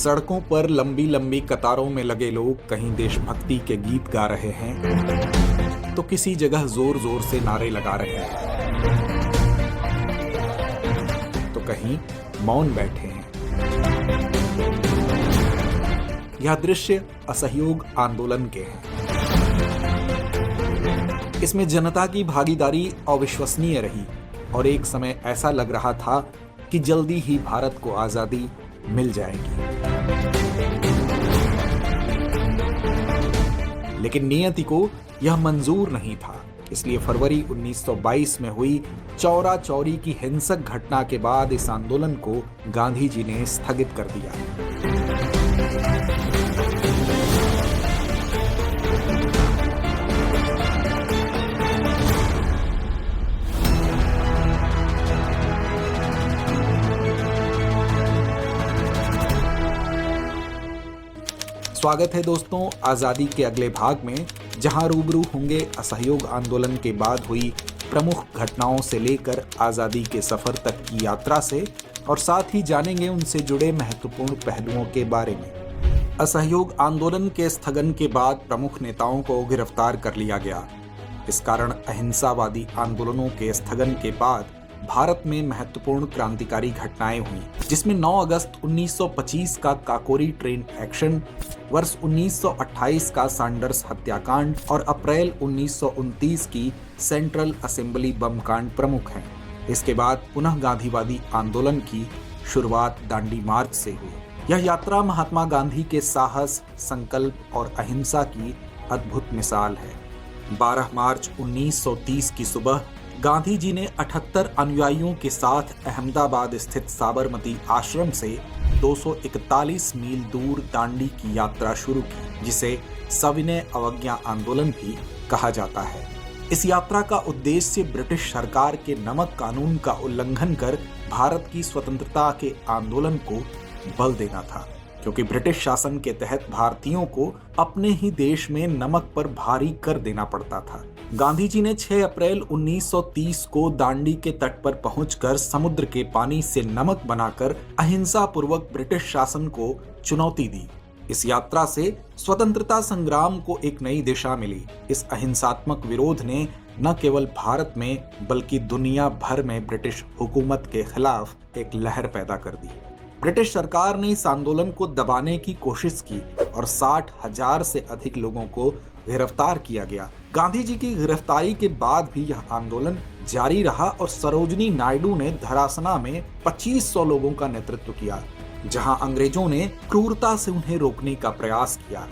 सड़कों पर लंबी लंबी कतारों में लगे लोग कहीं देशभक्ति के गीत गा रहे हैं तो किसी जगह जोर जोर से नारे लगा रहे हैं, तो कहीं मौन बैठे हैं। यह दृश्य असहयोग आंदोलन के हैं। इसमें जनता की भागीदारी अविश्वसनीय रही और एक समय ऐसा लग रहा था कि जल्दी ही भारत को आजादी मिल जाएगी। लेकिन नियति को यह मंजूर नहीं था। इसलिए फरवरी 1922 में हुई चौरा चौरी की हिंसक घटना के बाद इस आंदोलन को गांधी जी ने स्थगित कर दिया। स्वागत है दोस्तों आजादी के अगले भाग में, जहां रूबरू होंगे असहयोग आंदोलन के बाद हुई प्रमुख घटनाओं से लेकर आजादी के सफर तक की यात्रा से, और साथ ही जानेंगे उनसे जुड़े महत्वपूर्ण पहलुओं के बारे में। असहयोग आंदोलन के स्थगन के बाद प्रमुख नेताओं को गिरफ्तार कर लिया गया। इस कारण अहिंसावादी आंदोलनों के स्थगन के बाद भारत में महत्वपूर्ण क्रांतिकारी घटनाएं हुई, जिसमें 9 अगस्त 1925 का काकोरी ट्रेन एक्शन, वर्ष 1928 का सैंडर्स हत्याकांड और अप्रैल 1929 की सेंट्रल असेंबली बम कांड प्रमुख हैं। इसके बाद पुनः गांधीवादी आंदोलन की शुरुआत दांडी मार्च से हुई। यह यात्रा महात्मा गांधी के साहस, संकल्प और अहिंसा की अद्भुत मिसाल है। 12 मार्च 1930 की सुबह गांधी जी ने 78 अनुयायियों के साथ अहमदाबाद स्थित साबरमती आश्रम से 241 मील दूर दांडी की यात्रा शुरू की, जिसे सविनय अवज्ञा आंदोलन भी कहा जाता है। इस यात्रा का उद्देश्य ब्रिटिश सरकार के नमक कानून का उल्लंघन कर भारत की स्वतंत्रता के आंदोलन को बल देना था, क्योंकि ब्रिटिश शासन के तहत भारतीयों को अपने ही देश में नमक पर भारी कर देना पड़ता था। गांधी जी ने 6 अप्रैल 1930 को दांडी के तट पर पहुंचकर समुद्र के पानी से नमक बनाकर अहिंसा पूर्वक ब्रिटिश शासन को चुनौती दी। इस यात्रा से स्वतंत्रता संग्राम को एक नई दिशा मिली। इस अहिंसात्मक विरोध ने न केवल भारत में बल्कि दुनिया भर में ब्रिटिश हुकूमत के खिलाफ एक लहर पैदा कर दी। ब्रिटिश सरकार ने इस आंदोलन को दबाने की कोशिश की और 60,000 से अधिक लोगों को गिरफ्तार किया गया। गांधी जी की गिरफ्तारी के बाद भी यह आंदोलन जारी रहा और सरोजिनी नायडू ने धरासना में 2500 लोगों का नेतृत्व किया, जहां अंग्रेजों ने क्रूरता से उन्हें रोकने का प्रयास किया।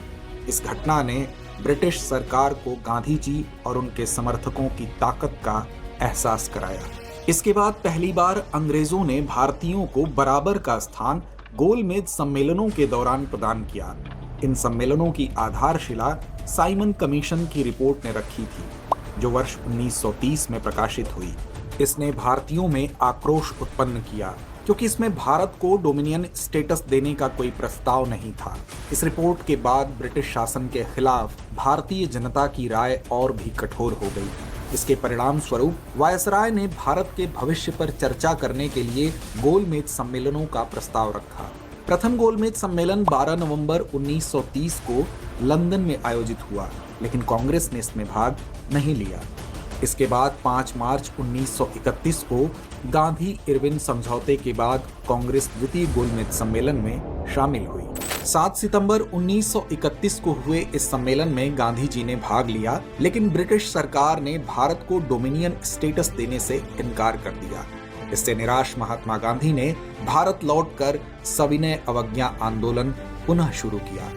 इस घटना ने ब्रिटिश सरकार को गांधी जी और उनके समर्थकों की ताकत का एहसास कराया। इसके बाद पहली बार अंग्रेजों ने भारतीयों को बराबर का स्थान गोलमेज सम्मेलनों के दौरान प्रदान किया। इन सम्मेलनों की आधारशिला साइमन कमीशन की रिपोर्ट ने रखी थी, जो वर्ष 1930 में प्रकाशित हुई। इसने भारतीयों में आक्रोश उत्पन्न किया, क्योंकि इसमें भारत को डोमिनियन स्टेटस देने का कोई प्रस्ताव नहीं था। इस रिपोर्ट के बाद ब्रिटिश शासन के खिलाफ भारतीय जनता की राय और भी कठोर हो गई। इसके परिणाम स्वरूप वायसराय ने भारत के भविष्य पर चर्चा करने के लिए गोलमेज सम्मेलनों का प्रस्ताव रखा। प्रथम गोलमेज सम्मेलन 12 नवंबर 1930 को लंदन में आयोजित हुआ, लेकिन कांग्रेस ने इसमें भाग नहीं लिया। इसके बाद 5 मार्च 1931 को गांधी इरविन समझौते के बाद कांग्रेस द्वितीय गोलमेज सम्मेलन में शामिल हुई। 7 सितंबर 1931 को हुए इस सम्मेलन में गांधी जी ने भाग लिया, लेकिन ब्रिटिश सरकार ने भारत को डोमिनियन स्टेटस देने से इनकार कर दिया। इससे निराश महात्मा गांधी ने भारत लौटकर सविनय अवज्ञा आंदोलन पुनः शुरू किया,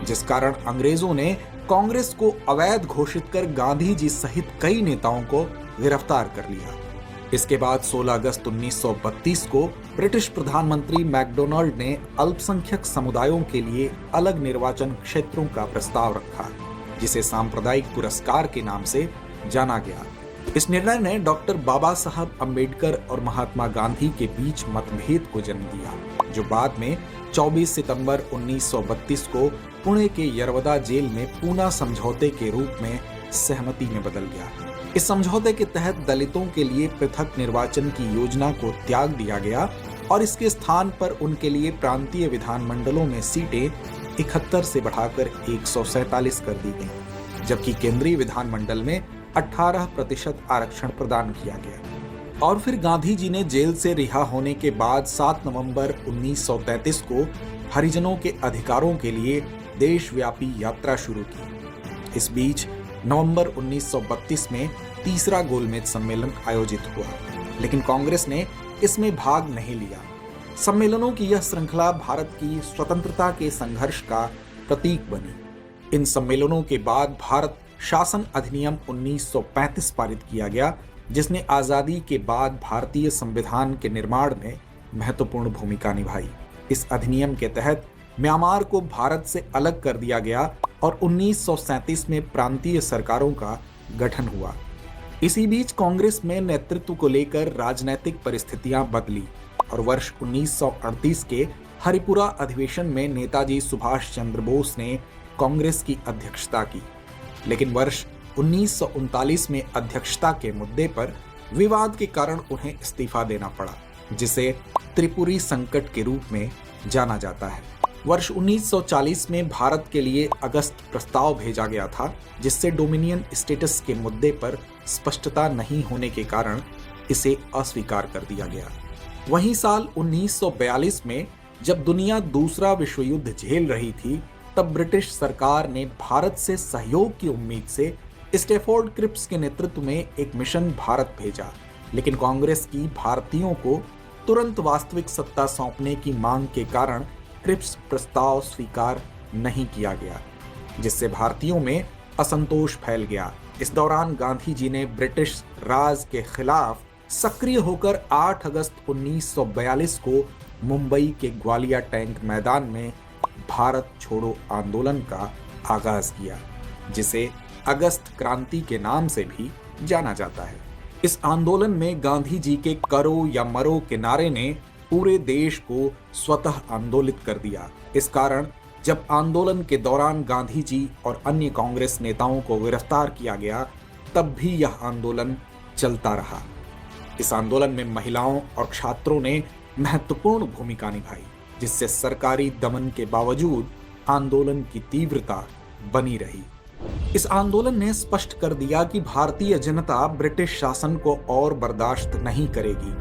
जिस कारण अंग्रेजों ने कांग्रेस को अवैध घोषित कर गांधी जी सहित कई नेताओं को गिरफ्तार कर लिया। इसके बाद 16 अगस्त 1932 को ब्रिटिश प्रधानमंत्री मैकडोनाल्ड ने अल्पसंख्यक समुदायों के लिए अलग निर्वाचन क्षेत्रों का प्रस्ताव रखा, जिसे सांप्रदायिक पुरस्कार के नाम से जाना गया। इस निर्णय ने डॉक्टर बाबा साहब अम्बेडकर और महात्मा गांधी के बीच मतभेद को जन्म दिया, जो बाद में 24 सितंबर 1932 को पुणे के यरवदा जेल में पूना समझौते के रूप में सहमति में बदल गया। इस समझौते के तहत दलितों के लिए पृथक निर्वाचन की योजना को त्याग दिया गया और इसके स्थान पर उनके लिए प्रांतीय विधानमंडलों में सीटें 71 से बढ़ाकर 147 कर दी गईं, जबकि केंद्रीय विधानमंडल में 18% आरक्षण प्रदान किया गया। और फिर गांधी जी ने जेल से रिहा होने के बाद 7 नवंबर 1933 को हरिजनों के अधिकारों के लिए देशव्यापी यात्रा शुरू की। इस बीच नवंबर 1932 में तीसरा गोलमेज सम्मेलन आयोजित हुआ, लेकिन कांग्रेस ने इसमें भाग नहीं लिया। सम्मेलनों की यह श्रृंखला भारत की स्वतंत्रता के संघर्ष का प्रतीक बनी। इन सम्मेलनों के बाद भारत शासन अधिनियम 1935 पारित किया गया, जिसने आजादी के बाद भारतीय संविधान के निर्माण में महत्वपूर्ण भूमिका निभाई। इस अधिनियम के तहत म्यांमार को भारत से अलग कर दिया गया और 1937 में प्रांतीय सरकारों का गठन हुआ। इसी बीच कांग्रेस में नेतृत्व को लेकर राजनीतिक परिस्थितियां बदली और वर्ष 1938 के हरिपुरा अधिवेशन में नेताजी सुभाष चंद्र बोस ने कांग्रेस की अध्यक्षता की, लेकिन वर्ष 1939 में अध्यक्षता के मुद्दे पर विवाद के कारण उन्हें इस्तीफा देना पड़ा, जिसे त्रिपुरी संकट के रूप में जाना जाता है। वर्ष 1940 में भारत के लिए अगस्त प्रस्ताव भेजा गया था, जिससे डोमिनियन स्टेटस के मुद्दे पर स्पष्टता नहीं होने के कारण इसे अस्वीकार कर दिया गया। वहीं साल 1942 में जब दुनिया दूसरा विश्व युद्ध झेल रही थी, तब ब्रिटिश सरकार ने भारत से सहयोग की उम्मीद से स्टैफोर्ड क्रिप्स के नेतृत्व में एक मिशन भारत भेजा, लेकिन कांग्रेस की भारतीयों को तुरंत वास्तविक सत्ता सौंपने की मांग के कारण क्रिप्स प्रस्ताव स्वीकार नहीं किया गया, जिससे भारतीयों में असंतोष फैल गया। इस दौरान गांधी जी ने ब्रिटिश राज के खिलाफ सक्रिय होकर 8 अगस्त 1942 को मुंबई के ग्वालिया टैंक मैदान में भारत छोड़ो आंदोलन का आगाज किया, जिसे अगस्त क्रांति के नाम से भी जाना जाता है। इस आंदोलन में गांधी जी के करो या मरो के नारे ने पूरे देश को स्वतः आंदोलित कर दिया। इस कारण जब आंदोलन के दौरान गांधी जी और अन्य कांग्रेस नेताओं को गिरफ्तार किया गया, तब भी यह आंदोलन चलता रहा। इस आंदोलन में महिलाओं और छात्रों ने महत्वपूर्ण भूमिका निभाई, जिससे सरकारी दमन के बावजूद आंदोलन की तीव्रता बनी रही। इस आंदोलन ने स्पष्ट कर दिया कि भारतीय जनता ब्रिटिश शासन को और बर्दाश्त नहीं करेगी।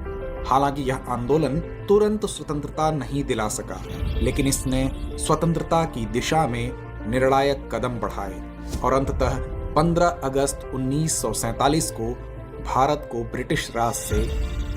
हालांकि यह आंदोलन तुरंत स्वतंत्रता नहीं दिला सका, लेकिन इसने स्वतंत्रता की दिशा में निर्णायक कदम बढ़ाए और अंततः 15 अगस्त 1947 को भारत को ब्रिटिश राज से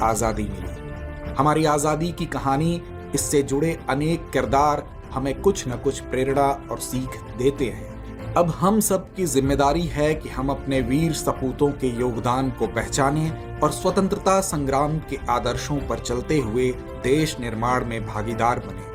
आजादी मिली। हमारी आजादी की कहानी, इससे जुड़े अनेक किरदार हमें कुछ न कुछ प्रेरणा और सीख देते हैं। अब हम सब की जिम्मेदारी है कि हम अपने वीर सपूतों के योगदान को पहचानें और स्वतंत्रता संग्राम के आदर्शों पर चलते हुए देश निर्माण में भागीदार बने।